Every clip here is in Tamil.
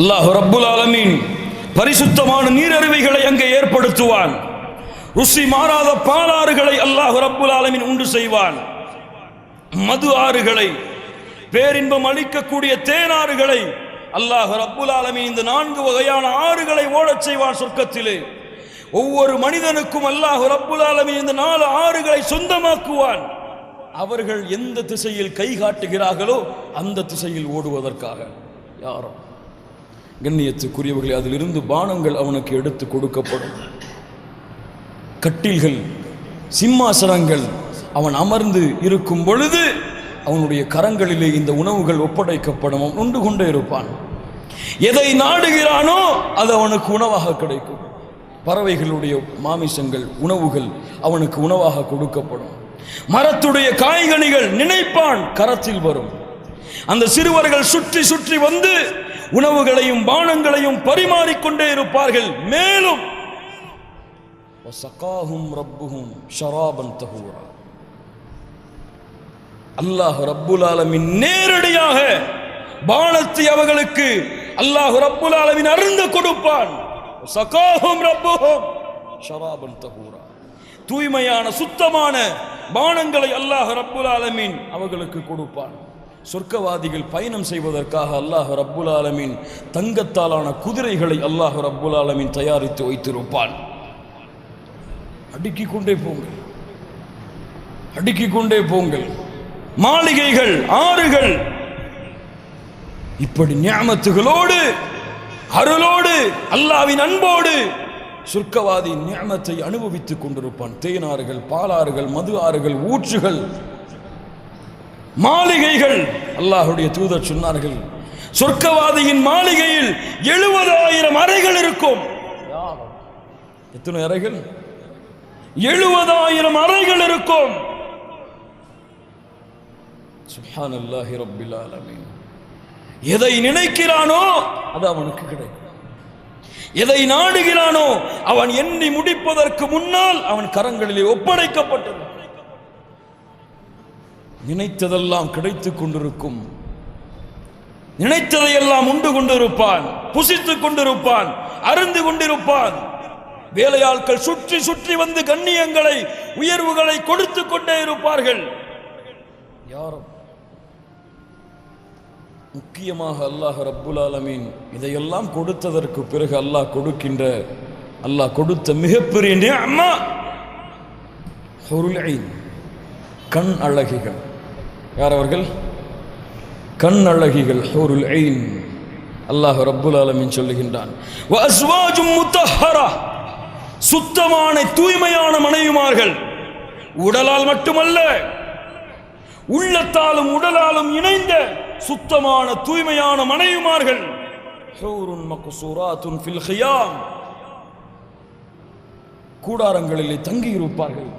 அல்லாஹ் ரப்புல் ஆலமீன் பரிசுத்தமான நீரருவிகளை அங்கே ஏற்படுத்துவான். ருசி மாறாத பாலாறுகளை அல்லாஹ் ரப்புல் ஆலமீன் உண்டு செய்வான். மது ஆறுகளை, பேரின்பம் அளிக்கக்கூடிய தேனாறுகளை அல்லாஹ் ரப்புல் ஆலமீன் இந்த 4 வகையான ஆறுகளை ஓடச் செய்வான் சொர்க்கத்திலே. ஒவ்வொரு மனிதனுக்கும் அல்லாஹ் ரப்புல் ஆலமீன் இந்த 4 ஆறுகளை சொந்தமாக்குவான். அவர்கள் எந்த திசையில் கை காட்டுகிறார்களோ அந்த திசையில் ஓடுவதற்காக. யாரோ கண்ணியத்துக்குரியவர்களே, அதிலிருந்து பானங்கள் அவனுக்கு எடுத்து கொடுக்கப்படும். கட்டில்கள், சிம்மாசனங்கள் அவன் அமர்ந்து இருக்கும் பொழுது அவனுடைய கரங்களிலே இந்த உணவுகள் ஒப்படைக்கப்படும். அவன் உண்டு கொண்டே இருப்பான். எதை நாடுகிறானோ அது அவனுக்கு உணவாக கிடைக்கும். பறவைகளுடைய மாமிசங்கள், உணவுகள் அவனுக்கு உணவாக கொடுக்கப்படும். மரத்துடைய காய்கனிகள் நினைப்பான், கரத்தில் வரும். அந்த சிறுவர்கள் சுற்றி சுற்றி வந்து உணவுகளையும் பானங்களையும் பரிமாறிக்கொண்டே இருப்பார்கள். மேலும் அல்லாஹ் ரப்புல் ஆலமீன் நேரடியாக பானத்தை அவர்களுக்கு அல்லாஹ் ரப்புல் ஆலமீன் அருந்த கொடுப்பான். சகாஹும் ரப்புஹும் ஷராபன் தஹூரா, தூய்மையான சுத்தமான பானங்களை அல்லாஹ் ரப்புல் ஆலமீன் அவர்களுக்கு கொடுப்பான். சொர்க்கவாதிகள் பயணம் செய்வதற்காக அல்லாஹ் ரப்புல் ஆலமீன் தங்கத்தாலான குதிரைகளை அல்லாஹ் ரப்புல் ஆலமீன் தயாரித்து வைத்திருப்பான். அடுக்கிக் கொண்டே போங்கள், அடுக்கிக் கொண்டே போங்கள். மாளிகைகள், ஆறுகள், இப்படி நிஅமத்துகளோடு, அருளோடு, அல்லாஹ்வின் அன்போடு சொர்க்கவாதி நிஅமத்தை அனுபவித்துக் கொண்டிருப்பான். தேனாறுகள், பாலாறுகள், மது ஆறுகள், ஊற்றுகள், மாளிகைகள். அல்லாஹ்வுடைய தூதர் சொன்னார்கள், சொர்க்கவாதியின் மாளிகையில் 70,000 அறைகள் இருக்கும். எத்தனை அறைகள்? 70,000 அறைகள் இருக்கும். சுப்ஹானல்லாஹி ரப்பில் ஆலமீன். எதை நினைக்கிறானோ அது அவனுக்கு கிடைக்கும். எதை நாடுகிறானோ அவன் எண்ணி முடிப்பதற்கு முன்னால் அவன் கரங்களிலே ஒப்படைக்கப்பட்டது. நினைத்ததெல்லாம் கிடைத்துக் கொண்டிருக்கும். நினைத்ததையெல்லாம் உண்டு கொண்டிருப்பான், புசித்துக் கொண்டிருப்பான், அருந்து கொண்டிருப்பான். வேலையாட்கள் சுற்றி சுற்றி வந்து கண்ணியங்களை, உயர்வுகளை கொடுத்து கொண்டே இருப்பார்கள். யாரும் முக்கியமாக அல்லாஹ் ரப்புல் ஆலமீன் இதையெல்லாம் கொடுத்ததற்கு பிறகு அல்லாஹ் கொடுக்கின்ற, அல்லாஹ் கொடுத்த மிகப்பெரிய நிஅமா ஹுருல் ஐன், கண் அழகிகள். யார் அவர்கள்? கண் அழகிகள், ஹுருல் ஐன். அல்லாஹ் ரப்புல் ஆலமீன் சொல்லுகின்றான், வ அஸ்வாஜும் முத்தஹரா, சுத்தமான தூய்மையான மனைவிமார்கள். உடலால் மட்டுமல்ல, உள்ளத்தாலும் உடலாலும் இணைந்த சுத்தமான தூய்மையான மனைவிமார்கள். ஹூருன் மக்சூராத்துன் ஃபில் கியாம், கூடாரங்களிலே தங்கி இருப்பார்கள்.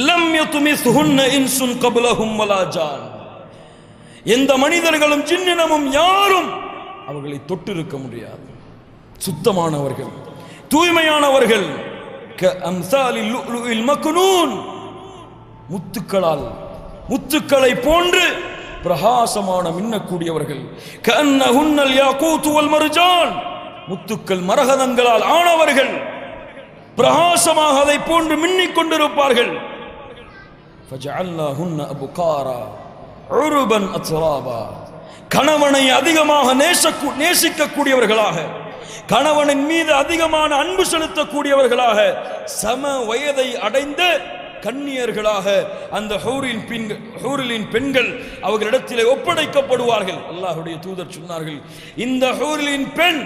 லம் யத்மிஸ்ஹுன்ன இன்சுன் கப்லஹும் வலா ஜான், எந்த மனிதர்களும் ஜின்னினமும் யாரும் அவர்களை தொட்டிருக்க முடியாது. சுத்தமானவர்கள், தூய்மையானவர்கள். கஅம்சாலில் லுஅ்லுஇல் மக்னூன், முத்துக்களால், முத்துக்களை போன்று பிரகாசமான மின்னக்கூடியவர்கள். கஅன்னஹுன்னல் யாகூத் வல் மர்ஜான், முத்துக்கள் மரகதங்களால் ஆனவர்கள். பிரகாசமாக அதை போன்று மின்னிக் கொண்டிருப்பார்கள். ஃபஜஅல்னாஹுன்ன அப்காரா உருபன் அத்ராபா, கணவனை அதிகமாக நேசிக்கக்கூடியவர்களாக, கணவனின் மீது அதிகமான அன்பு செலுத்தக்கூடியவர்களாக, சம வயதை அடைந்த கன்னியர்களாக அந்த ஹூரிலின் பெண்கள் அவர்களிடத்திலே ஒப்படைக்கப்படுவார்கள். அல்லாஹ்வுடைய தூதர் சொன்னார்கள், இந்த ஹூரிலின் பெண்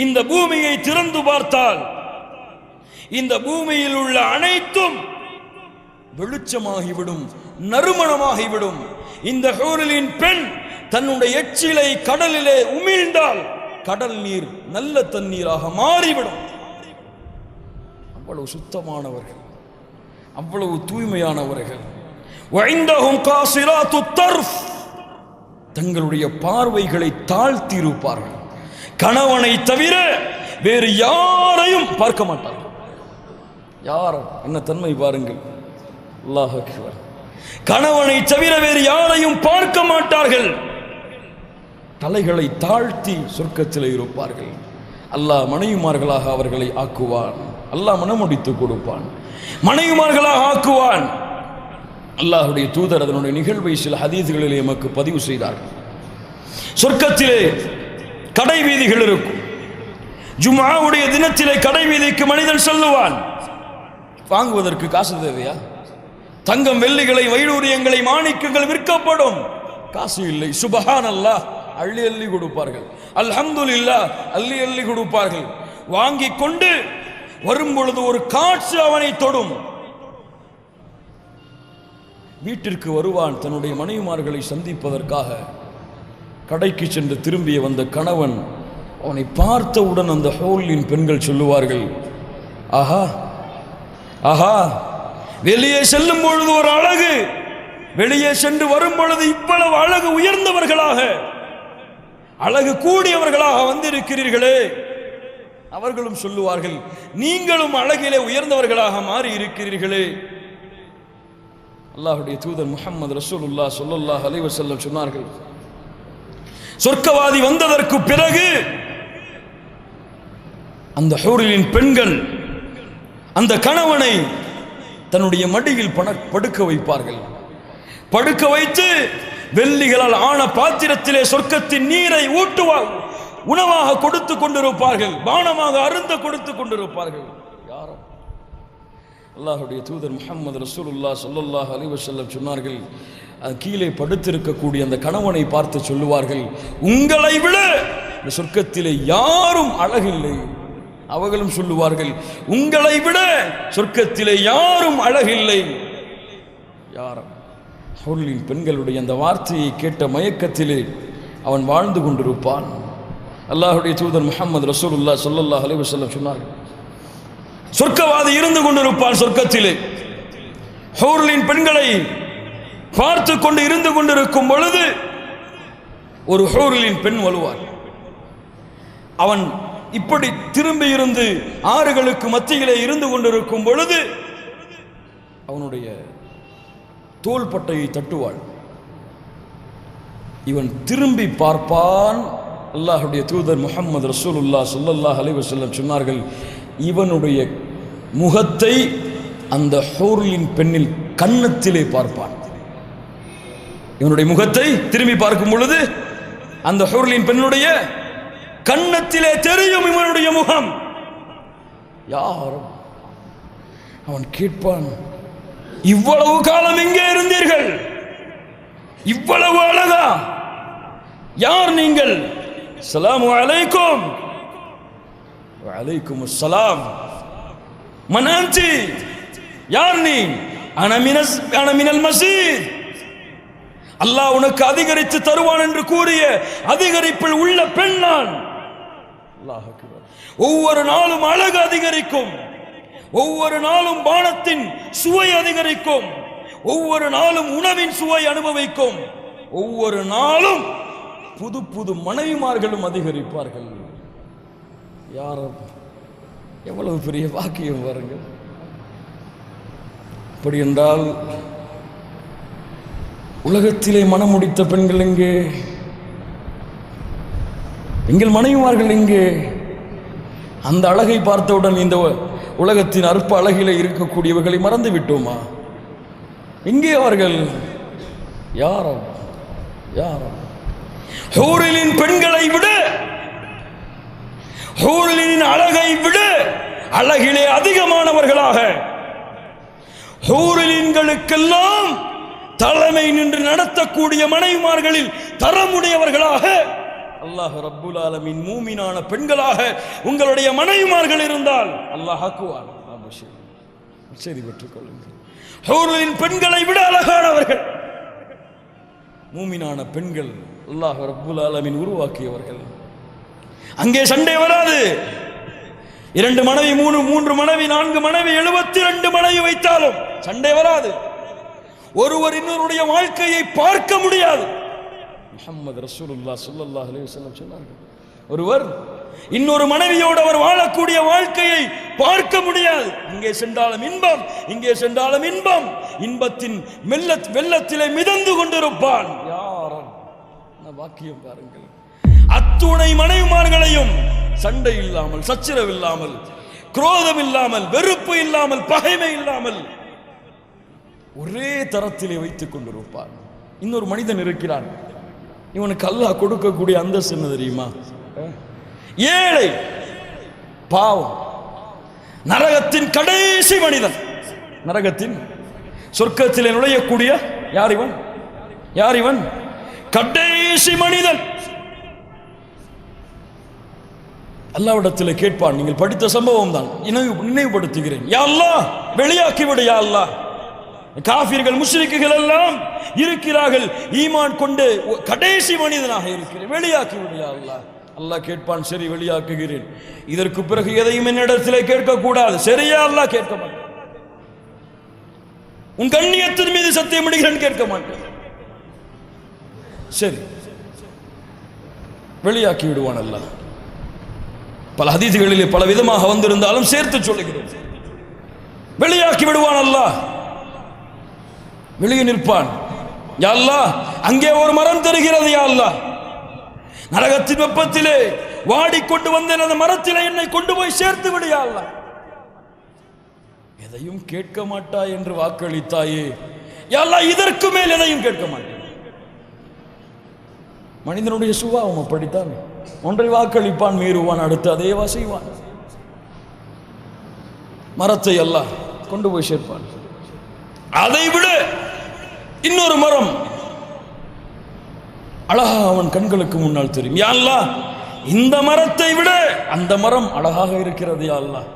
இந்த பூமியை திறந்து பார்த்தால் இந்த பூமியில் உள்ள அனைத்தும் வெளிச்சமாகிவிடும், நறுமணமாகிவிடும். இந்த ஹூரிலின் பெண் தன்னுடைய எச்சிலை கடலிலே உமிழ்ந்தால் கடல் நீர் நல்ல தண்ணீராக மாறிவிடும். அவ்வளவு சுத்தமானவர்கள், அவ்வளவு தூய்மையானவர்கள். வஇந்தஹும் காசிராத்துத் தர்ஃப், தங்களுடைய பார்வைகளை தாழ்த்தி இருப்பார்கள். கணவனை தவிர வேறு யாரையும் பார்க்க மாட்டார்கள். யாரும் என்ன தன்மை பாருங்கள். அல்லாஹ் அக்பர். கணவனை தவிர வேறு யாரையும் பார்க்க மாட்டார்கள். தலைகளை தாழ்த்தி சொர்க்கத்தில் இருப்பார்கள். அல்லாஹ் மனைவிமார்களாக அவர்களை ஆக்குவான். அல்லாஹ் மனமுடித்து கொடுப்பான், மனைவிமார்களாக ஆக்குவான். அல்லாஹ்வுடைய தூதர் அதனுடைய நிகழ்வை சில ஹதீஸ்களிலே எமக்கு பதிவு செய்தார்கள். சொர்க்கத்திலே கடை வீதிகள் இருக்கும். ஜும்ஆவுடைய தினத்திலே கடை வீதிக்கு மனிதன் செல்லுவான். வாங்குவதற்கு காசு தேவையா? தங்கம் வெள்ளிகளை, வைடூரியங்களை, மாணிக்கங்கள் விற்கப்படும். காசு இல்லை. சுப்ஹானல்லாஹ், அள்ளி அள்ளி கொடுப்பார்கள். அல்ஹம்துலில்லாஹ், அள்ளி அள்ளி கொடுப்பார்கள். வாங்கி கொண்டு வரும் பொழுது ஒரு காட்சி அவனை தொடும். வீட்டிற்கு வருவான். தன்னுடைய மனைவிமார்களை சந்திப்பதற்காக கடைக்கு சென்று திரும்பிய வந்த கணவன் அவனை பார்த்தவுடன் அந்த ஹோலின் பெண்கள் சொல்லுவார்கள், ஆஹா ஆஹா, வெளியே செல்லும் பொழுது ஒரு அழகு, வெளியே சென்று வரும் பொழுது இவ்வளவு அழகு உயர்ந்தவர்களாக, அழகு கூடியவர்களாக வந்திருக்கிறீர்களே. அவர்களும் சொல்லுவார்கள், நீங்களும் அழகிலே உயர்ந்தவர்களாக மாறி இருக்கிறீர்களே. அல்லாஹ்வுடைய தூதர் முஹம்மது ரசூலுல்லாஹ் ஸல்லல்லாஹு அலைஹி வஸல்லம் சொன்னார்கள், சொர்க்கவாதி வந்ததற்கு பிறகு அந்த ஹூரின் பெண்கள் அந்த கணவனை தன்னுடைய மடியில் படுக்க வைப்பார்கள். படுக்க வைத்து வெள்ளிகளால் ஆன பாத்திரத்திலே சொர்க்கத்தின் நீரை ஊட்டுவார், உணவாக கொடுத்து கொண்டிருப்பார்கள், பானமாக அருந்த கொடுத்து கொண்டிருப்பார்கள். யாரோ அல்லாஹ்வுடைய தூதர் முஹம்மது ரசூலுல்லாஹ் ஸல்லல்லாஹு அலைஹி வஸல்லம் சொன்னார்கள், கீழே படுத்திருக்கக்கூடிய அந்த கணவனை பார்த்து சொல்லுவார்கள், உங்களை விட இந்த சொர்க்கத்திலே யாரும் அழகில்லை. அவர்களும் சொல்லுவார்கள், உங்களை விட சொர்க்கத்திலே யாரும் அழகில்லை. யாரும் ஹூரின் பெண்களுடைய அந்த வார்த்தையை கேட்ட மயக்கத்திலே அவன் வாழ்ந்து கொண்டிருப்பான். அல்லாஹ்வுடைய தூதர் முஹம்மது ரசூலுல்லாஹ் ஸல்லல்லாஹு அலைஹி வஸல்லம் சொன்னார்கள், சொர்க்கவாதி இருந்து கொண்டிருப்பான் சொர்க்கத்திலே. ஹூரின் பெண்களை பார்த்து கொண்டு இருந்து கொண்டிருக்கும் பொழுது ஒரு ஹூரின் பெண் வருவார். அவன் இப்படி திரும்பி இருந்து ஆறுகளுக்கு மத்தியிலே இருந்து கொண்டிருக்கும் பொழுது அவனுடைய தோள்பட்டையை தட்டுவாள். இவன் திரும்பி பார்ப்பான். அல்லாஹ்வுடைய தூதர் முஹம்மது ரசூலுல்லாஹ் ஸல்லல்லாஹு அலைஹி வஸல்லம் சொன்னார்கள், இவனுடைய முகத்தை அந்த ஹூரின் பெண்ணில் கன்னத்திலே பார்ப்பான். இவனுடைய முகத்தை திரும்பி பார்க்கும் பொழுது அந்த ஹூரின் பெண்ணுடைய கன்னத்திலே தெரியும் இவனுடைய முகம். யாரும் அவன் கேட்பான், இவ்வளவு காலம் எங்கே இருந்தீர்கள்? இவ்வளவு அழகா? யார் நீங்கள்? ஸலாமு அலைக்கும். வஅலைக்கும் அஸ்ஸலாம். மன் அன்தி? யார் நீ? அன மினல் மஸீத். அல்லாஹ் உனக்கு அதிகரித்து தருவான் என்று கூறிய அதிகரிப்பில் உள்ள பெண் நான். அல்லாஹ் அக்பர். ஒவ்வொரு நாளும் அழகு அதிகரிக்கும், ஒவ்வொரு நாளும் பானத்தின் சுவை அதிகரிக்கும், ஒவ்வொரு நாளும் உணவின் சுவை அனுபவிக்கும், ஒவ்வொரு நாளும் புது புது மனைவிமார்களும் அதிகரிப்பார்கள். யாரும் எவ்வளவு பெரிய வாக்கியம் பாருங்கள். அப்படி என்றால் உலகத்திலே மனம் முடித்த பெண்கள் எங்கே? எங்கள் மனைவிமார்கள் எங்கே? அந்த அழகை பார்த்தவுடன் இந்த உலகத்தின் அற்ப அழகிலே இருக்கக்கூடியவர்களை மறந்து விட்டோமா? எங்கே அவர்கள்? யாரோ யாரோ ஹூரின் பெண்களை விட, ஹூரின் அழகை விட அழகிலே அதிகமானவர்களாக, ஹூரின்களுக்கெல்லாம் தலைமை நின்று நடத்தக்கூடிய மனைவிமார்களில் தரமுடையவர்களாக அல்லாஹ் ரப்புல் ஆலமீன் மூமினான பெண்களாக உங்களுடைய மனைவிமார்கள் இருந்தால் அல்லாஹ் ஆக்குவான். சரி, பெற்றுக் கொள்ளுங்கள். ஹூரின் பெண்களை விட அழகானவர்கள் மூமினான பெண்கள் அல்லாஹ் ரப்புல் ஆலமீன் உருவாக்கியவர்கள். அங்கே சண்டை வராது. 2 மனைவி, 3 மனைவி, 4 மனைவி, 72 மனைவி வைத்தாலும் சண்டை வராது. ஒருவர் இன்னொருடைய வாழ்க்கையை பார்க்க முடியாது. முஹம்மது ரசூலுல்லாஹ் ஸல்லல்லாஹு அலைஹி வஸல்லம் சொன்னார்கள், ஒருவர் இன்னொரு மனைவியோடு அவர் வாழக்கூடிய வாழ்க்கையை பார்க்க முடியாது. இங்கே சென்றாலும் இன்பம், இங்கே சென்றாலும் இன்பம். இன்பத்தின் வெள்ளத்திலே மிதந்து கொண்டிருப்பான். யாரும் வாக்கியம் பாருங்கள். அத்துணை மனைவிமார்களையும் சண்டை இல்லாமல், சச்சரவு இல்லாமல், குரோதம் இல்லாமல், வெறுப்பு இல்லாமல், பகைமை இல்லாமல் ஒரே தரத்திலே வைத்துக் கொண்டிருப்பான். இன்னொரு மனிதன் இருக்கிறான். இவனுக்கு அல்லாஹ் கொடுக்கக்கூடிய அந்தஸ்து என்ன தெரியுமா? ஏழை, பாவம், நரகத்தின் கடைசி மனிதன். நரகத்தின் சொர்க்கத்திலே நுழையக்கூடிய யார் இவன்? யார் இவன்? கடைசி மனிதன். அல்லாஹ்விடத்தில் கேட்பான். நீங்கள் படித்த சம்பவம் தான், நினைவுபடுத்துகிறேன். யா அல்லாஹ், வெளியாக்கி விடு யா அல்லாஹ். காஃபிர்கள், முஷ்ரிக்குகள் எல்லாம் இருக்கிறார்கள், ஈமான் கொண்டு கடைசி மனிதனாக இருக்கிறேன், வெளியாக்கி விடு யா அல்லாஹ். அல்லாஹ் கேட்பான், சரி வெளியாக்குகிறேன். இதற்கு பிறகு எதையும் என்னிடத்தில் கேட்கக்கூடாது. சரியா அல்லாஹ்? கேட்க மாட்டேன். உன் கண்ணியத்தின் மீது சத்தியம் இடுகிறேன், கேட்க மாட்டேன். சரி, வெளியாக்கி விடுவான் அல்லாஹ். பல ஹதீஸ்களிலே பல விதமாக வந்திருந்தாலும் சேர்த்து சொல்லுகிறேன், வெளியாக்கி விடுவான் அல்லாஹ். வெளியே நிற்பான். யா அல்லாஹ், அங்கே ஒரு மரம் தெரிகிறது யா அல்லாஹ், நரகத்தின் வெப்பத்திலே வாடிக்கொண்டு வந்தேன், அந்த மரத்திலே என்னை கொண்டு போய் சேர்த்து விடு யா அல்லாஹ். எதையும் கேட்க மாட்டாய் என்று வாக்களித்தாயே யா அல்லாஹ், இதற்கு மேல் எதையும் கேட்க மாட்டேன். மனிதனுடைய சுபாவம் அப்படித்தான். ஒன்றை வாக்களிப்பான், மீறுவான், அடுத்து அதேவா செய்வான். மரத்தை அல்லாஹ் கொண்டு போய் சேர்ப்பான். அதை விட இன்னொரு மரம் அழகா அவன் கண்களுக்கு முன்னால் தெரியும். யா அல்லாஹ், இந்த மரத்தை விட அந்த மரம் அழகாக இருக்கிறது யா அல்லாஹ்,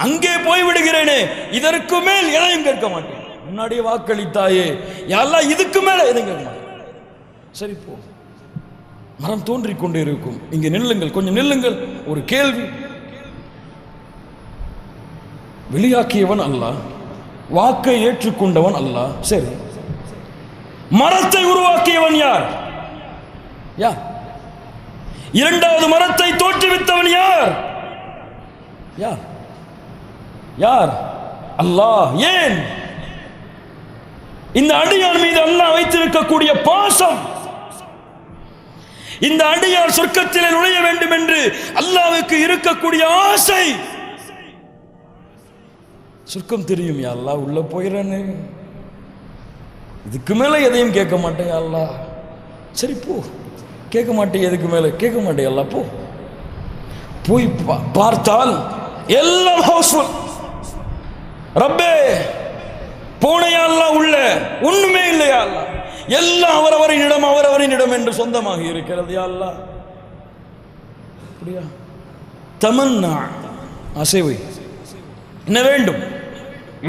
அங்கே போய் விடுகிறேனே, இதற்கு மேல் எதையும் கேட்க மாட்டேன். முன்னாடியே வாக்களித்தாயே யா அல்லாஹ், இதுக்கு மேல எதையும் கேட்க மாட்டேன். சரி போ. மரம் தோன்றிக் கொண்டே இருக்கும். இங்கே நில்லுங்கள், கொஞ்சம் நில்லுங்கள். ஒரு கேள்வி. வெளியாக்கியவன் அல்லாஹ், வாக்கை ஏற்றுக்கொண்டவன் அல்லாஹ். சரி, மரத்தை உருவாக்கியவன் யார்? யார்? இரண்டாவது மரத்தை தோற்றுவித்தவன் யார்? யார்? யார்? அல்லாஹ். ஏன்? இந்த அடியான் மீது அல்லாஹ் வைத்திருக்கக்கூடிய பாசம், இந்த அடியார் சொர்க்கத்திலே நுழைய வேண்டும் என்று அல்லாஹ்வுக்கு இருக்கக்கூடிய ஆசை. சொர்க்கம் தெரியும் யா அல்லாஹ், உள்ள போயிறேன்னு, இதுக்கு மேல எதையும் கேட்க மாட்டேன் யா அல்லாஹ். சரி போ, கேட்க மாட்டேன், எதுக்கு மேல கேட்க மாட்டேன் அல்லாஹ், போ. போய் பார்த்தால் எல்லாம் ஹவுஸ்ஃபுல். ரப்பே, போனையா அல்லாஹ், உள்ள ஒண்ணுமே இல்லையா அல்லாஹ், எல்லாம் அவரவரினிடம் என்று சொந்தமாக இருக்கிறது யா அல்லாஹ். அப்படியா? தமன்னா, ஆசைவை. என்ன வேண்டும்?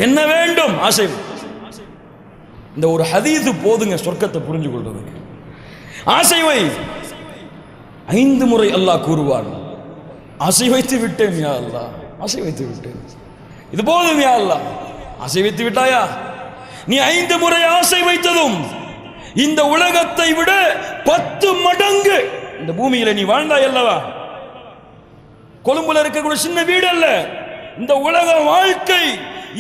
என்ன வேண்டும்? ஆசைவை. இந்த ஒரு ஹதீஸ் போதுங்க சொர்க்கத்தை புரிஞ்சு கொள்றதுக்கு. ஆசைவை 5 முறை அல்லாஹ் கூறுவான். ஆசை வைத்து விட்டேன் யா அல்லாஹ், ஆசை வைத்து விட்டேன், இது போதும் யா அல்லாஹ். ஆசை வைத்து விட்டாயா? நீ 5 முறை ஆசை வைத்ததும் இந்த உலகத்தை விட 10 மடங்கு இந்த பூமியில நீ வாழ்ந்தாய் அல்லவா? கொழும்புல இருக்கக்கூடிய சின்ன வீடு அல்ல, இந்த உலக வாழ்க்கை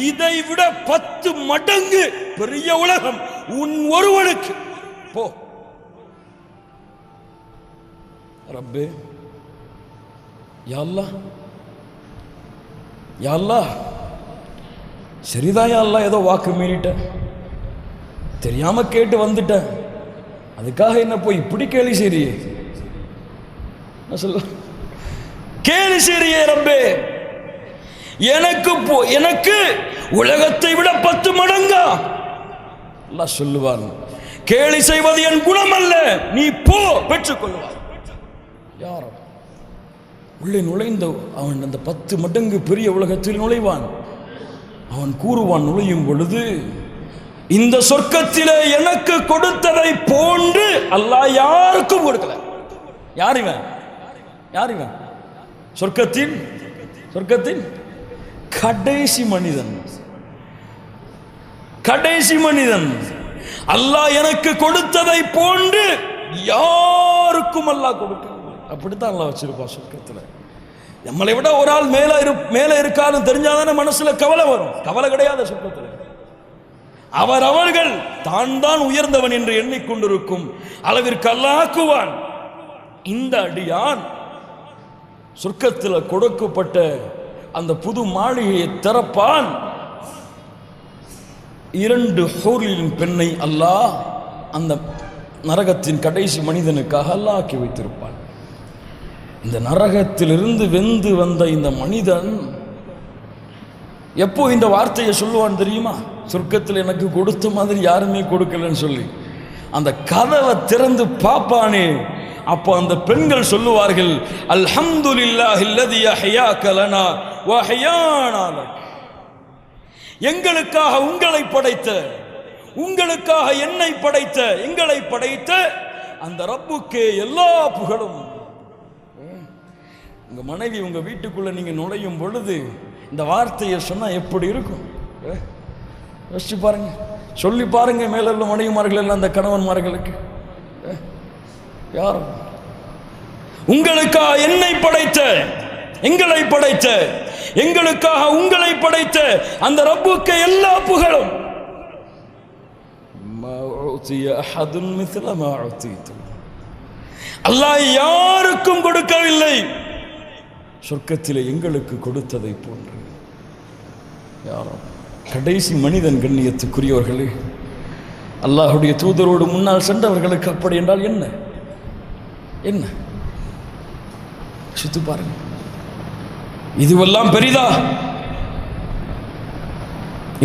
இதை விட 10 மடங்கு பெரிய உலகம் உன் ஒருவனுக்கு. போ ரப்பே, யா அல்லாஹ், யா அல்லாஹ், சரிதான் யா அல்லாஹ், ஏதோ வாக்கு மீறிட்ட, தெரியாம கேட்டு வந்துட்டேன், அதுக்காக என்ன போய் இப்படி கேலி செய்றியே? சொல்ல கேலி செய்றியே ரப்பே, எனக்கு உலகத்தை விட 10 மடங்கா? அல்லாஹ் சொல்லுவான், கேலி செய்வது என் குணம் அல்ல, நீ போ, பெற்றுக் கொள்வார். யார் உள்ளே நுழைந்த அவன் அந்த 10 மடங்கு பெரிய உலகத்தில் நுழைவான். அவன் கூறுவான், நுழையும் பொழுது இந்த சொர்க்கத்திலே எனக்கு கொடுத்ததை போன்று அல்லாஹ் யாருக்கும் கொடுக்கல. யார் இவன்? யார் இவன்? சொர்க்கத்தின் கடைசி மனிதன். கடைசி மனிதன். அல்லாஹ் எனக்கு கொடுத்ததை போன்று யாருக்கும் அல்லாஹ் கொடுக்க. அப்படித்தான் அல்லாஹ் வச்சிருப்பான் சொர்க்கத்தில். நம்மளை விட ஒரு ஆள் மேல இருக்கான்னு தெரிஞ்சாதானே மனசுல கவலை வரும். கவலை கிடையாது சொர்க்கத்தில். அவர்கள் தான் உயர்ந்தவன் என்று எண்ணிக்கொண்டிருக்கும் அளவிற்கு அல்லாஹ் ஆக்குவான். இந்த அடியான் சொர்க்கத்தில் கொடுக்கப்பட்ட அந்த புது மாளிகையை திறப்பான். 2 ஹூரின் பெண்ணை அல்லாஹ் அந்த நரகத்தின் கடைசி மனிதனுக்காக அல்லாஹ் ஆக்கி வைத்திருப்பான். இந்த நரகத்திலிருந்து வெந்து வந்த இந்த மனிதன் எப்போ இந்த வார்த்தையை சொல்லுவான் தெரியுமா? சொர்க்கத்தில் எனக்கு கொடுத்த மாதிரி யாருமே கொடுக்கலன்னு சொல்லி அந்த கதவை திறந்து பார்ப்பானே, அப்போ அந்த பெண்கள் சொல்லுவார்கள், அல்ஹம்துலில்லாஹில்லதி அஹ்யாக லனா வ அஹ்யானா லக். எங்களுக்காக உங்களை படைத்த, உங்களுக்காக என்னை படைத்த, எங்களை படைத்த அந்த ரப்புக்கே எல்லா புகழும். உங்க மனைவி உங்க வீட்டுக்குள்ள நீங்க நுழையும் பொழுது இந்த வார்த்தையை சொன்னா எப்படி இருக்கும்? யோசிச்சு பாருங்க, சொல்லி பாருங்க. மேல உள்ள மனைவிமார்கள் எல்லாம் அந்த கணவன்மார்களுக்கு, யாரும் உங்களுக்காக என்னை படைத்த, எங்களை படைத்த, எங்களுக்காக உங்களை படைத்த அந்த ரப்புக்கு எல்லா புகழும். அல்லாஹ் யாருக்கும் கொடுக்கவில்லை, சொர்க்கத்திலே எங்களுக்கு கொடுத்ததை போன்று. யாரும் கடைசி மனிதன் கண்ணியத்துக்குரியவர்களே, அல்லாஹுடைய தூதரோடு முன்னால் சென்றவர்களுக்கு அப்படி என்றால் என்ன என்ன சுத்து பாருங்க. இதுவெல்லாம் பெரிதா?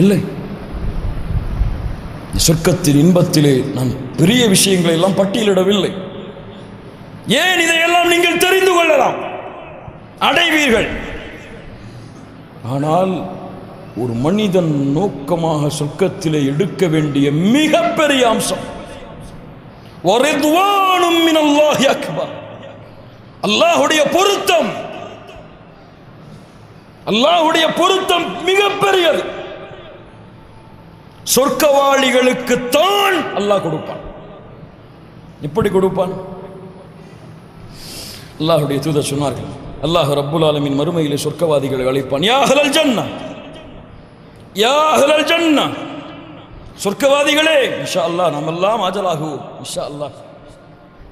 இல்லை. சொர்க்கத்தின் இன்பத்திலே நான் பெரிய விஷயங்களை எல்லாம் பட்டியலிடவில்லை. ஏன் இதையெல்லாம் நீங்கள் தெரிந்து கொள்ளலாம், அடைவீர்கள். ஆனால் ஒரு மனிதன் நோக்கமாக சொர்க்கத்திலே எடுக்க வேண்டிய மிகப்பெரிய அம்சம் வரிதுவானும் மினல்லாஹி அக்பர், அல்லாஹ்வுடைய பொருத்தம். அல்லாஹ்வுடைய பொருத்தம் மிகப்பெரியது. சொர்க்கவாளிகளுக்கு தான் அல்லாஹ் கொடுப்பான். எப்படி கொடுப்பான்? அல்லாஹ்வுடைய தூதர் சொன்னார்கள், அல்லாஹ் ரப்புல் ஆலமீன் மறுமையிலே சொர்க்கவாதிகளை அழைப்பான், யா அஹ்லல் ஜன்னah, யா அஹ்லல் ஜன்னah, சொர்க்கவாதிகளே, இன்ஷா அல்லாஹ் நாம் எல்லாம் ஆஜராகுவோம், இன்ஷா அல்லாஹ்.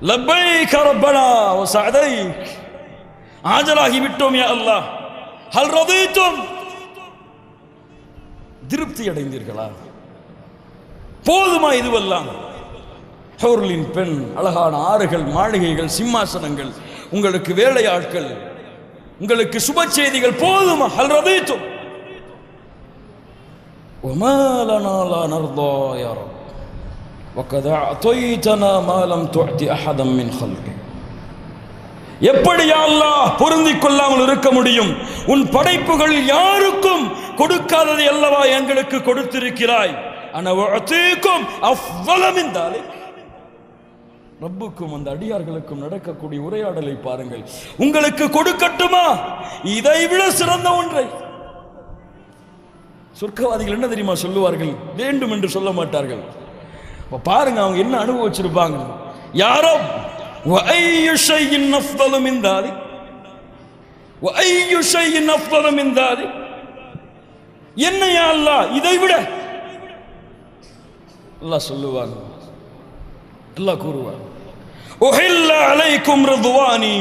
லப்பைக ரப்பனா வ சஅதைக், ஆஜராகி விட்டோம் யா அல்லாஹ். ஹல் ரதீதும், திருப்தி அடைந்தீர்களா? போதுமா இதுவெல்லாம்? ஹூர்லின் பெண், அழகான ஆறுகள், மாளிகைகள், சிம்மாசனங்கள், உங்களுக்கு வேலையாட்கள், உங்களுக்கு சுப செய்திகள் போதுமா? ஹல் ரதீதும் வமா லனா லா நர்தா யா ரப் வகத் அஅதைதனா மா லம் துஅதி அஹதம் மின் ஹல்கி. எப்படி யா அல்லாஹ் பொருந்திக் கொள்ளாமல் இருக்க முடியும்? உன் படைப்புகள் யாருக்கும் கொடுக்காததை அல்லவா எங்களுக்கு கொடுத்திருக்கிறாய். அன உஅதீகும் அஃதல மின் தாலிக். ரப்புக்கும் அந்த அடியார்களுக்கும் நடக்கக்கூடிய உரையாடலை பாருங்கள். உங்களுக்கு கொடுக்கட்டுமா இதைவிட சிறந்த ஒன்றை? சொர்க்கவாதிகள் என்ன தெரியுமா சொல்லுவார்கள்? வேண்டும் என்று சொல்ல மாட்டார்கள். பாருங்க அவங்க என்ன அனுபவிச்சிருப்பாங்க. யாரோ وأي شيء أفضل من ذلك وأي شيء أفضل من ذلك. என்ன யா அல்லாஹ் இதை விட? அல்லாஹ் சொல்லுவான், அல்லாஹ் கூறுவான், உஹில்ல அலைக்கும் ரிதுவானி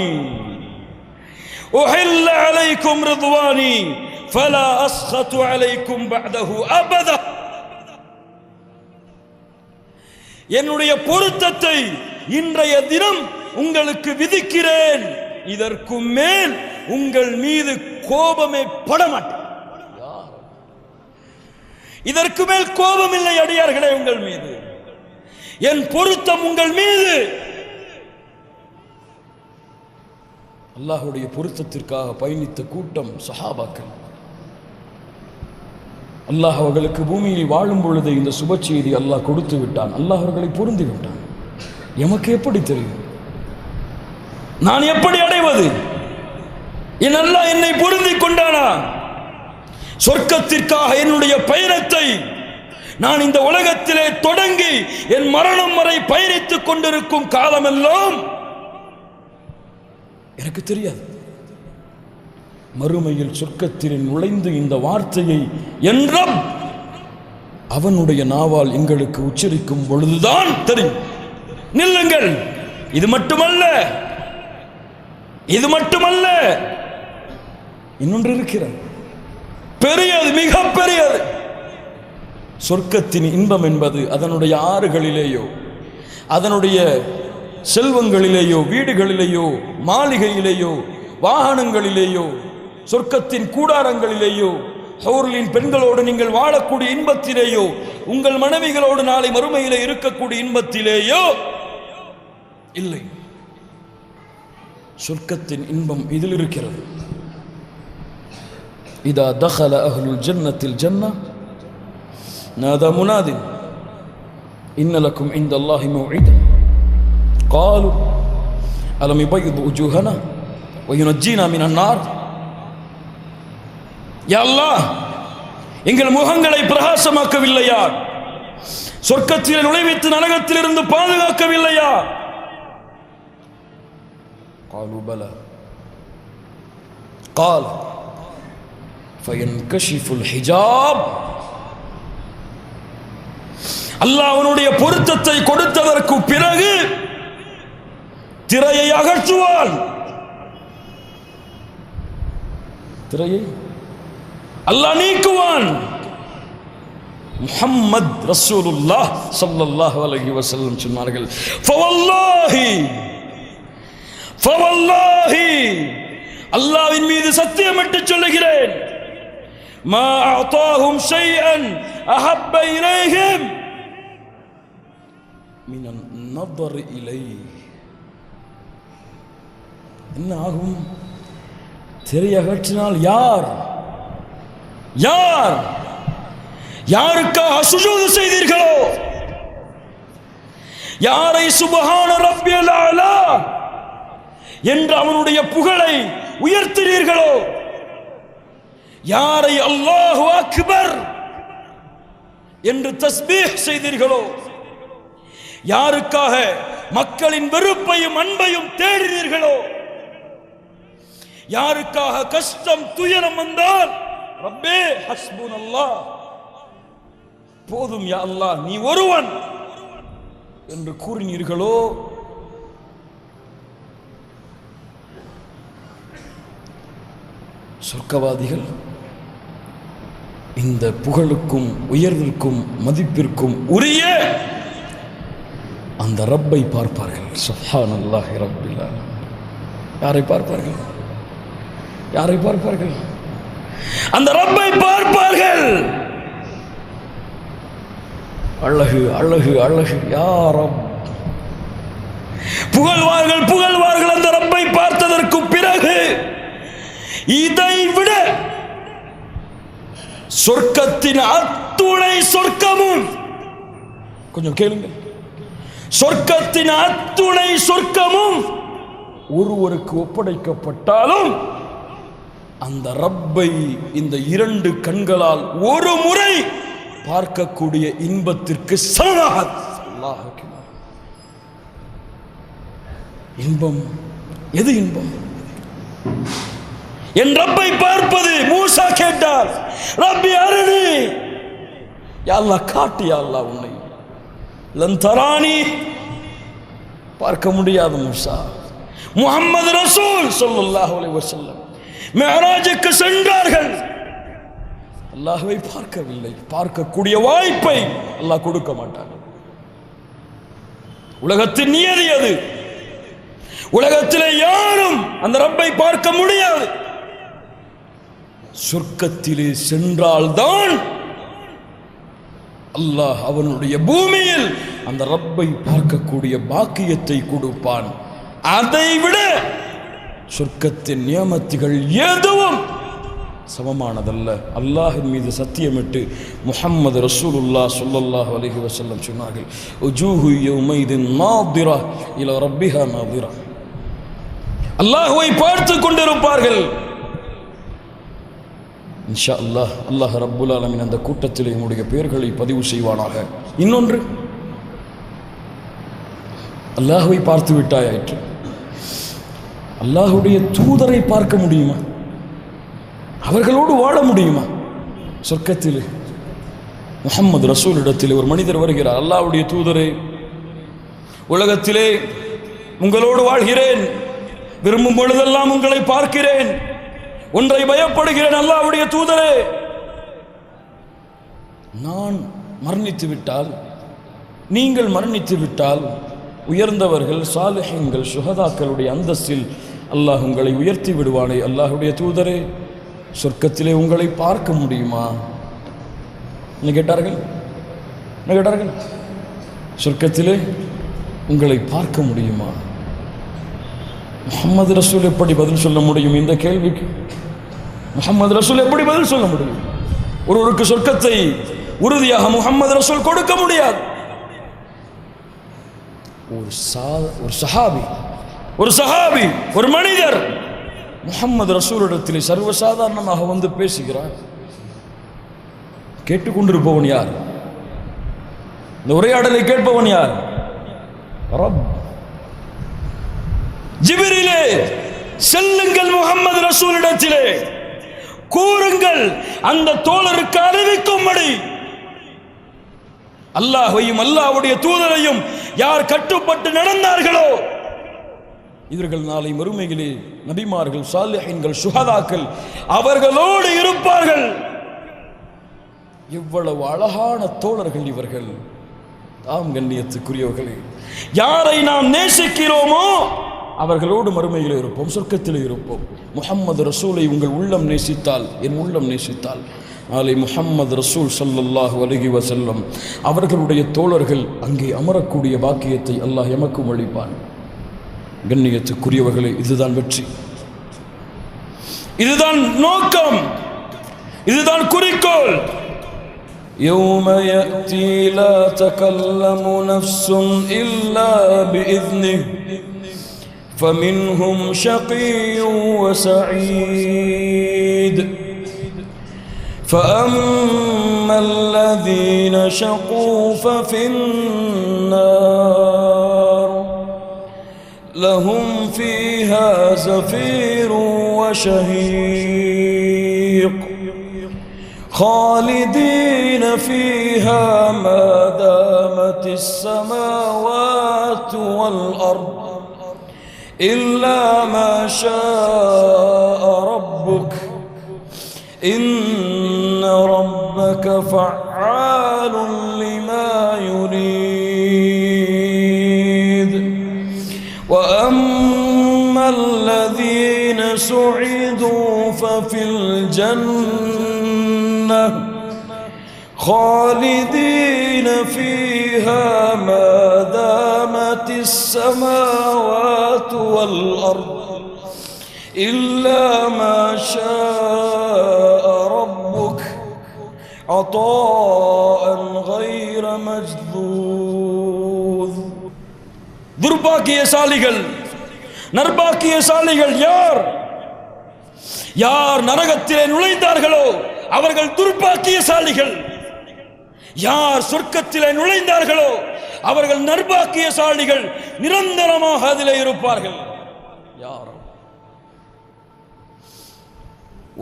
உஹில்ல அலைக்கும் ரிதுவானி ஃபலா அஸ்கது அலைக்கும் பஅதஹு அபதா. என்னுடைய பொருத்தத்தை இன்றைய தினம் உங்களுக்கு விதிக்கிறேன், இதற்கு மேல் உங்கள் மீது கோபமே படமாட்டேன். இதற்கு மேல் கோபம் இல்லை அடியார்களே உங்கள் மீது, என் பொருத்தம் உங்கள் மீது. அல்லாஹ்வுடைய பொருத்தத்திற்காக பயணித்த கூட்டம் சஹாபாக்கள். அல்லாஹ் அவர்களுக்கு பூமியில் வாழும் பொழுது இந்த சுப செய்தி அல்லாஹ் கொடுத்து விட்டான். அல்லாஹ் அவர்களை பொருந்தி விட்டான். எமக்கு எப்படி தெரியும்? நான் எப்படி அடைவது? என் அல்லாஹ் என்னை பொருந்தி கொண்டானா? சொர்க்கத்திற்காக என்னுடைய பயணத்தை நான் இந்த உலகத்திலே தொடங்கி என் மரணம் வரை பயணித்துக் கொண்டிருக்கும் காலமெல்லாம் எனக்கு தெரியாது. மறுமையில் சொர்க்கத்தில் நுழைந்து இந்த வார்த்தையை என்றும் அவனுடைய நாவால் எங்களுக்கு உச்சரிக்கும் பொழுதுதான் தெரியும். நில்லுங்கள், இது மட்டுமல்ல, இது மட்டுமல்ல, இன்னொன்று இருக்கிறது, பெரியது, மிக பெரியது. சொர்க்கத்தின் இன்பம் என்பது அதனுடைய ஆறுகளிலேயோ, அதனுடைய செல்வங்களிலேயோ, வீடுகளிலேயோ, மாளிகையிலேயோ, வாகனங்களிலேயோ, சொர்க்கத்தின் கூடாரங்களிலேயோ, ஹௌர்லின் பெண்களோடு நீங்கள் வாழக்கூடிய இன்பத்திலேயோ, உங்கள் மனைவிகளோடு நாளை மறுமையிலே இருக்கக்கூடிய இன்பத்திலேயோ இல்லை. சொர்க்கத்தின் இன்பம் இதில் இருக்கிறது. இதா தഖல அஹ்லுல் ஜன்னத்தில் ஜன்னah நாதா முனாதின் இன்ன லக்கும் இன்தல்லாஹி மவ்இதன் قالوا ألم يبيض وجوهنا وينجينا من النار. யா அல்லாஹ், எங்கள் முகங்களை பிரகாசமாக்கவில்லையா? சொர்க்கத்தில் நுழைவித்து நரகத்திலிருந்து பாதுகாக்கவில்லையா? قالوا بلى قال فينكشف الحجاب. அல்லாஹ் அவனுடைய பொருத்தத்தை கொடுத்ததற்கு பிறகு திரையை அகற்றுவான். திரையை அல்லாஹ் நீக்குவான். முஹம்மது ரசூலுல்லாஹ் ஸல்லல்லாஹு அலைஹி வஸல்லம் சொன்னார்கள், ஃபவல்லாஹி அல்லாஹ்வின் மீது சத்தியமிட்டு சொல்லுகிறேன், மா அஅதாஹும் ஷைஅன் அஹப்ப இலைஹிம் மினன் நظர் இலைஹி. என்ன ஆகும்? திரையகற்றினால் யார் யார் யாருக்காக சுஜூது செய்தீர்களோ, யாரை சுப்ஹான ரப்பியல் அலா என்று அவனுடைய புகழை உயர்த்தினீர்களோ, யாரை அல்லாஹு அக்பர் என்று தஸ்பீஹ் செய்தீர்களோ, யாருக்காக மக்களின் வெறுப்பையும் அன்பையும் தேடினீர்களோ, யாருக்காக கஷ்டம் துயரம் வந்தால் ரப்பே ஹஸ்புனல்லாஹ், போதும் யா அல்லாஹ் நீ ஒருவன் என்று கூறினீர்களோ, சொர்க்கவாதிகள் இந்த புகழுக்கும் உயர்விற்கும் மதிப்பிற்கும் உரிய அந்த ரப்பை பார்ப்பார்கள். சுப்ஹானல்லாஹி ரப்பில் ஆலமீன். யாரை பார்ப்பார்கள்? யாரை பார்ப்பார்கள்? அந்த ரப்பை பார்ப்பார்கள். அழகு அழகு அழகு, யா ரப். புகழ்வார்கள் புகழ்வார்கள் அந்த ரப்பை பார்த்ததற்கு பிறகு. இதை விட சொர்க்கத்தின் அத்துணை சொர்க்கமும், கொஞ்சம் கேளுங்க, சொர்க்கத்தின் அத்துணை சொர்க்கமும் ஒருவருக்கு ஒப்படைக்கப்பட்டாலும் அந்த ரப்பை இந்த இரண்டு கண்களால் ஒரு முறை பார்க்கக்கூடிய இன்பத்திற்கு சமமாக. அல்லாஹ் அக்பர். இன்பம் எது? இன்பம் என் ரப்பை பார்ப்பது. மூசா கேட்டார், ரப்பி அருணி, யா அல்லாஹ் காட்டு, யா அல்லாஹ் உன்னை. லன் தரானி, பார்க்க முடியாது மூசா. முஹம்மது ரசூல் ஸல்லல்லாஹு அலைஹி வஸல்லம் மிஅராஜுக்கு சென்றார்கள், அல்லாஹ்வை பார்க்கவில்லை. பார்க்கக்கூடிய வாய்ப்பை அல்லாஹ் கொடுக்க மாட்டார். உலகத்தின் நியதி அது. உலகத்திலே யாரும் அந்த ரப்பை பார்க்க முடியாது. சொர்க்கத்திலே சென்றால்தான் அல்லாஹ் அவனுடைய பூமியில் அந்த ரப்பை பார்க்கக்கூடிய பாக்கியத்தை கொடுப்பான். அதைவிட சொர்க்கத்தின் நியமத்துகள் எதுவும் சமமானதல்ல. அல்லாஹின் மீது சத்தியமிட்டு முஹம்மது ரசூலுல்லாஹ் ஸல்லல்லாஹு அலைஹி வஸல்லம் சொன்னார்கள், உஜூஹு யௌமைதின் நாதிரா இலா ரப்பிஹா நாதிரா. அல்லாஹ்வை பார்த்து கொண்டிருப்பார்கள். இன்ஷா அல்லாஹ், அல்லாஹ் ரப்புல் ஆலமீன் அந்த கூட்டத்தில் என்னுடைய பெயர்களை பதிவு செய்வானாக. இன்னொன்று, அல்லாஹ்வை பார்த்து விட்டாயிற்று, அல்லாஹ்வுடைய தூதரை பார்க்க முடியுமா? அவர்களோடு வாழ முடியுமா? சொர்க்கத்தில் முஹம்மது ரசூல் இடத்தில் ஒரு மனிதர் வருகிறார். அல்லாஹ்வுடைய தூதரே, உலகத்திலே உங்களோடு வாழ்கிறேன், விரும்பும் பொழுதெல்லாம் உங்களை பார்க்கிறேன், ஒன்றை பயப்படுகிறேன். அல்லாஹ்வுடைய தூதரே, நான் மரணித்து விட்டால், நீங்கள் மரணித்து விட்டால், உயர்ந்தவர்கள் சாலிஹீன்கள் சுஹதாக்களுடைய அந்தஸ்தில் அல்லாஹ் உங்களை உயர்த்தி விடுவானே. அல்லாஹ்வுடைய தூதரே, சொர்க்கத்திலே உங்களை பார்க்க முடியுமா? என்ன கேட்டார்கள்? சொர்க்கத்திலே உங்களை பார்க்க முடியுமா? முஹம்மது ரசூல் எப்படி பதில் சொல்ல முடியும் இந்த கேள்விக்கு? முஹம்மது ரசூல் எப்படி பதில் சொல்ல முடியும்? ஒருவருக்கு சொர்க்கத்தை உறுதியாக முஹம்மது ரசூல் கொடுக்க முடியாது. ஒரு சஹாபி ஒரு மனிதர் முஹம்மது ரசூலிடத்தில் சர்வசாதாரணமாக வந்து பேசுகிறார். கேட்டுக்கொண்டிருப்பவன் யார்? இந்த உரையாடலை கேட்பவன் யார்? ரப். ஜிப்ரீலே, செல்லுங்கள் முஹம்மது ரசூலிடத்திலே, கூறுங்கள் அந்த தோழருக்கு அறிவிக்கும்படி அல்லாஹ்வையும் அல்லாஹ்வுடைய தூதரையும் யார் கட்டுப்பட்டு நடந்தார்களோ இவர்கள் நாளை மறுமையிலே நபிமார்கள், சாலிஹீன்கள், சுஹதாக்கள் அவர்களோடு இருப்பார்கள். எவ்வளவு அழகான தோழர்கள் இவர்கள்! தாம் கண்ணியத்துக்குரியவர்களே, யாரை நாம் நேசிக்கிறோமோ அவர்களோடு மறுமையில் இருப்போம், சொர்க்கத்தில் இருப்போம். முஹம்மது ரசூலை உங்கள் உள்ளம் நேசித்தால், என் உள்ளம் நேசித்தால், நாளை முஹம்மது ரசூல் ஸல்லல்லாஹு அலைஹி வஸல்லம் அவர்களுடைய தோழர்கள் அங்கே அமரக்கூடிய பாக்கியத்தை அல்லாஹ் எமக்கும் அளிப்பான். கண்ணியத்துக்குரியவர்களே, இதுதான் வெற்றி, இதுதான் நோக்கம், இதுதான் குறிக்கோள். يوم يأتي لا تكلم نفس إلا بإذنه فمنهم شقي وسعيد فأما الذين شقوا ففي النار لهم فيها زفير وشهيق خالدين فيها ما دامت السماوات والأرض إلا ما شاء ربك إن ربك فعال لما يريد وأما الذين سعدوا ففي الجنة خالدين فيها ما دامت السماوات والأرض إلا ما شاء ربك عطاء غير مجذوذ. துர்பாக்கியசாலிகள், நற்பாக்கியசாலிகள் யார்? யார் நரகத்திலே நுழைந்தார்களோ அவர்கள் துர்பாக்கியசாலிகள். யார் சொர்க்கத்திலே நுழைந்தார்களோ அவர்கள் நற்பாக்கியசாலிகள், நிரந்தரமாக அதிலே இருப்பார்கள். யார்?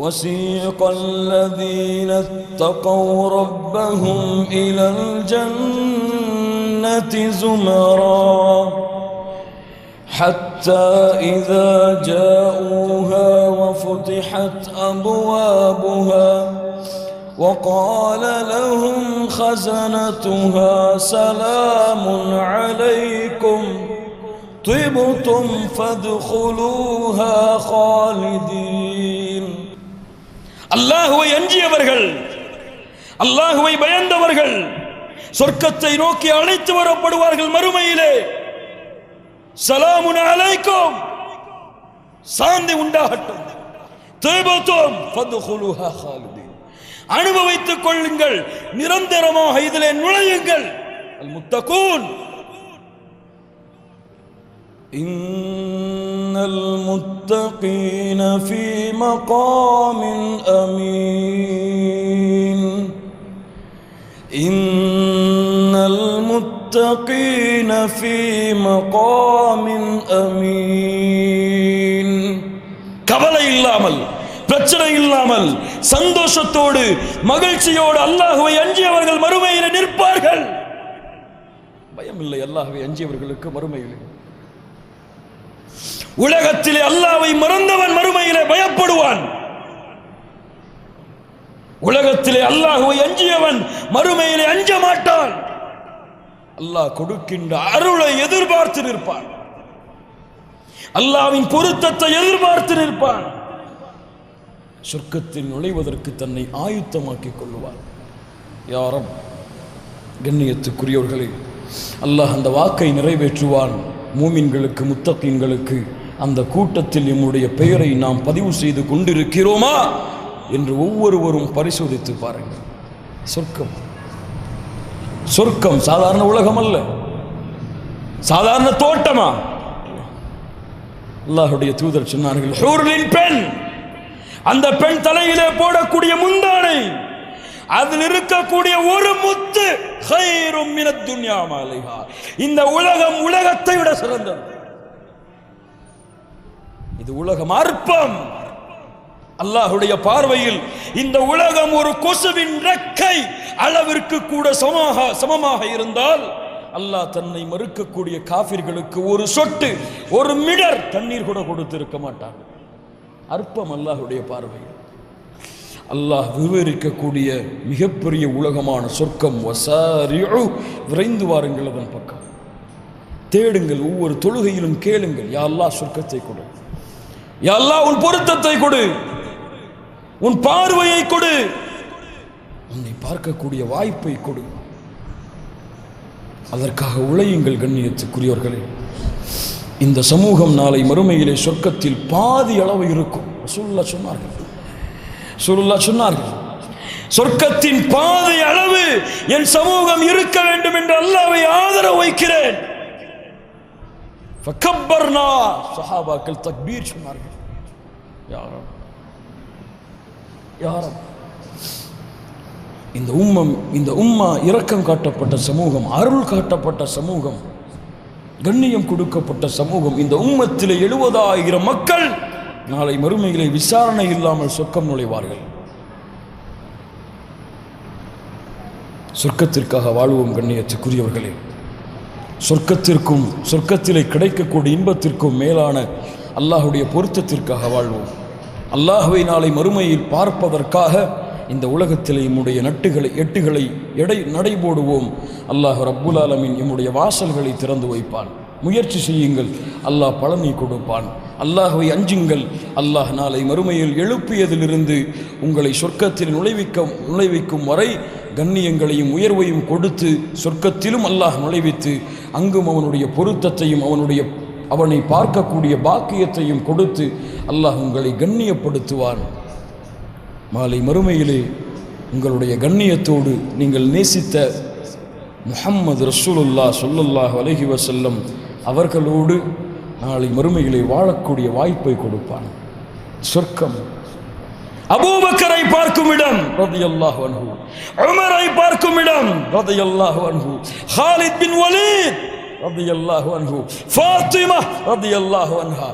وَسِيقَ الَّذِينَ اتَّقَوْا رَبَّهُمْ إِلَى الْجَنَّةِ زُمَرًا حَتَّى إِذَا جَاءُوهَا وَفُتِحَتْ أَبْوَابُهَا وَقَالَ لَهُمْ خَزَنَتُهَا سَلَامٌ عَلَيْكُمْ طِبْتُمْ فَادْخُلُوهَا خَالِدِينَ. அல்லாஹ்வை அஞ்சியவர்கள், அல்லாஹ்வை பயந்தவர்கள் சொர்க்கத்தை நோக்கி அழைத்து வரப்படுவார்கள். மறுமையிலே சலாமுன் அலைக்கும், சாந்தி உண்டாகட்டும், திபுதும் ஃபத்குலுஹா ஹாலிதீன், அனுபவித்துக் கொள்ளுங்கள், நிரந்தரமாக இதிலே நுழையுங்கள். அல் முத்தகூன் இன்னல் முத்தகீன ஃபீ மகாமின் அமீன் இன்னல் முத்தகீன ஃபீ மகாமின் அமீன். கவலை இல்லாமல், பிரச்சனை இல்லாமல் சந்தோஷத்தோடு மகிழ்ச்சியோடு அல்லாஹ்வை அஞ்சியவர்கள் மறுமையில் நிற்பார்கள். பயம் இல்லை அல்லாஹ்வை அஞ்சியவர்களுக்கு மறுமையில். உலகத்திலே அல்லாஹ்வை மறந்தவன் மறுமையிலே பயப்படுவான். உலகத்திலே அல்லாஹ்வை அஞ்சியவன் மறுமையிலே அஞ்ச மாட்டான். அல்லாஹ் கொடுக்கின்ற அருளை எதிர்பார்த்து நிற்பான். அல்லாஹ்வின் பொருத்தத்தை எதிர்பார்த்து நிற்பான். சொர்க்கத்தில் நுழைவதற்கு தன்னை ஆயுத்தமாக்கிக் கொள்வார். யாரும் கண்ணியத்துக்குரியவர்களே, அல்லாஹ் அந்த வாக்கை நிறைவேற்றுவான். மூமின்களுக்கு, முத்தகீன்களுக்கு அந்த கூட்டத்தில் நம்முடைய பெயரை நாம் பதிவு செய்து கொண்டிருக்கிறோமா என்று ஒவ்வொருவரும் பரிசோதித்து பாருங்கள். சொர்க்கம், சொர்க்கம் சாதாரண உலகம் அல்ல, சாதாரண தோட்டமா? அல்லாஹ்வுடைய தூதர் சொன்னார்கள், ஹூரின் பெண், அந்த பெண் தலையிலே போடக்கூடிய முந்தானை, அதில் இருக்கக்கூடிய ஒரு முத்து கைரும் மினத் துன்யா மா அலைஹா, இந்த உலகம் உலகத்தை விட சிறந்தது. இது உலகம் அற்பம். அல்லாஹ்வுடைய பார்வையில் இந்த உலகம் ஒரு கொசுவின் ரெக்கை அளவிற்கு கூட சமமாக இருந்தால் அல்லாஹ் தன்னை மறுக்கக்கூடிய காஃபிர்களுக்கு ஒரு சொட்டு, ஒரு மிடர் தண்ணீர் கூட கொடுத்திருக்க மாட்டான். அற்பம் அல்லாஹ்வுடைய பார்வையில். அல்லாஹ் விவரிக்கக்கூடிய மிகப்பெரிய உலகமான சொர்க்கம், வசாரிஉ, விரைந்து வாருங்கள் அதன் பக்கம், தேடுங்கள், ஒவ்வொரு தொழுகையிலும் கேளுங்கள், யா அல்லாஹ் சொர்க்கத்தை கொடு, யா அல்லாஹ் உன் பொருத்தத்தை கொடு, உன் பார்வையை கொடு, உன்னை பார்க்கக்கூடிய வாய்ப்பை கொடு. அதற்காக உழையுங்கள் கண்ணியத்துக்குரியவர்களே. இந்த சமூகம் நாளை மறுமையிலே சொர்க்கத்தில் பாதி அளவு இருக்கும். ரசூலுல்லாஹ் சொன்னார்கள், சொர்க்கத்தின் பாதி அளவு என் சமூகம் இருக்க வேண்டும் என்று அல்லாஹ்வை ஆதரவு வைக்கிறேன். ஃபகப்பர்னா, சஹாபாக்கள் தக்பீர் சொன்னார்கள். யாரும் இந்த உம்மா இரக்கம் காட்டப்பட்ட சமூகம், அருள் காட்டப்பட்ட சமூகம், கண்ணியம் கொடுக்கப்பட்ட சமூகம். இந்த உம்மத்திலே 70,000 மக்கள் நாளை மறுமையிலே விசாரணை இல்லாமல் சொர்க்கம் நுழைவார்கள். சொர்க்கத்திற்காக வாழ்வோம் கண்ணியத்துக்குரியவர்களே. சொர்க்கத்திற்கும் சொர்க்கத்திலே கிடைக்கக்கூடிய இன்பத்திற்கும் மேலான அல்லாஹ்வுடைய பொருத்தத்திற்காக வாழ்வோம். அல்லாஹ்வை நாளை மறுமையில் பார்ப்பதற்காக இந்த உலகத்திலே நம்முடைய எட்டுகளை நடைபோடுவோம். அல்லாஹ் ரப்புல் ஆலமீன் நம்முடைய வாசல்களை திறந்து வைப்பான். முயற்சி செய்யுங்கள், அல்லாஹ் பலனை கொடுப்பான். அல்லாஹ்வை அஞ்சுங்கள். அல்லாஹ் நாளை மறுமையில் எழுப்பியதிலிருந்து உங்களை சொர்க்கத்தில் நுழைவிக்கும் வரை கண்ணியங்களையும் உயர்வையும் கொடுத்து சொர்க்கத்திலும் அல்லாஹ் நுழைவித்து அங்கும் அவனுடைய பொருத்தத்தையும் அவனை பார்க்கக்கூடிய பாக்கியத்தையும் கொடுத்து அல்லாஹ் உங்களை கண்ணியப்படுத்துவான். மாலை மறுமையிலே உங்களுடைய கண்ணியத்தோடு நீங்கள் நேசித்த முஹம்மது ரசூலுல்லாஹ் ஸல்லல்லாஹு அலைஹி வஸல்லம் அவர்களோடு நாளை மறுமையிலே வாழக்கூடிய வாய்ப்பை கொடுப்பான். சொர்க்கம் அபூபக்கரை பார்க்கும் இடம் ரலியல்லாஹு அன்ஹு, உமரை பார்க்கும் இடம் ரலியல்லாஹு அன்ஹு, ஹாலித் பின் வலீத் ரலியல்லாஹு அன்ஹு, ஃபாத்திமா ரலியல்லாஹு அன்ஹா,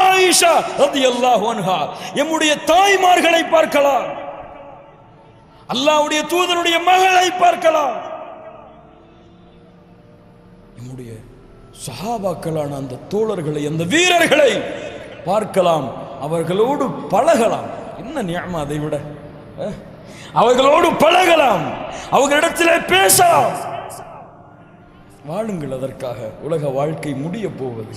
ஆயிஷா ரலியல்லாஹு அன்ஹா, நம்முடைய தாய்மார்களை பார்க்கலாம், அல்லாஹ்வுடைய தூதருடைய மகளை பார்க்கலாம், நம்முடைய சஹாபாக்களான அந்த தோழர்களை, அந்த வீரர்களை பார்க்கலாம், அவர்களோடு பழகலாம். என்ன நியமா அதை விட? அவர்களோடு பழகலாம், அவர்களிடத்திலே பேசலாம். வாழுங்கள். அதற்காக உலக வாழ்க்கை முடிய போவது.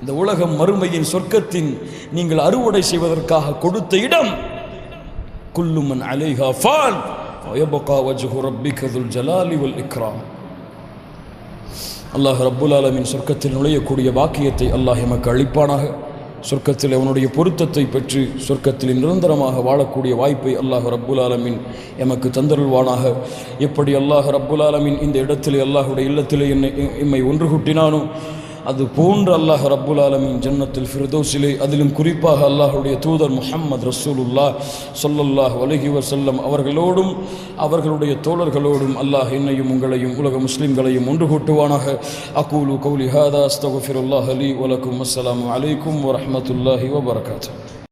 இந்த உலகம் மறுமையின் சொர்க்கத்தின் நீங்கள் அறுவடை செய்வதற்காக கொடுத்த இடம். குல்லு மன் அலைஹா ஃபான் வயபகா வஜ்ஹு ரப்பிக துல் ஜலாலி வல் இக்ராம். அல்லாஹ் ரப்புல் ஆலமீன் சொர்க்கத்தில் நுழையக்கூடிய பாக்கியத்தை அல்லாஹ் எமக்கு அளிப்பானாக. சொர்க்கத்தில் அவனுடைய பொருத்தத்தை பெற்று சொர்க்கத்தில் நிரந்தரமாக வாழக்கூடிய வாய்ப்பை அல்லாஹ் ரப்புல் ஆலமீன் எமக்கு தந்தருள்வானாக. எப்படி அல்லாஹ் ரப்புல் ஆலமீன் இந்த இடத்திலே அல்லாஹுடைய இல்லத்திலே எம்மை ஒன்று கூட்டினானோ அது போன்று அல்லாஹ் ரப்புல் ஆலமீன் ஜன்னத்துல் ஃபிர்தௌஸிலே, அதிலும் குறிப்பாக அல்லாஹுடைய தூதர் முஹம்மது ரசூலுல்லாஹ் ஸல்லல்லாஹு அலைஹி வஸல்லம் அவர்களோடும் அவர்களுடைய தோழர்களோடும் அல்லாஹ் என்னையும் உங்களையும் உலக முஸ்லிம்களையும் ஒன்று கூட்டுவானாக. அகூலு கௌலி ஹாதா அஸ்தக்ஃபிருல்லாஹ லீ வ லக்கும். அஸ்ஸலாமு அலைக்கும் வ ரஹ்மத்துல்லாஹி வ பரகாத்துஹு.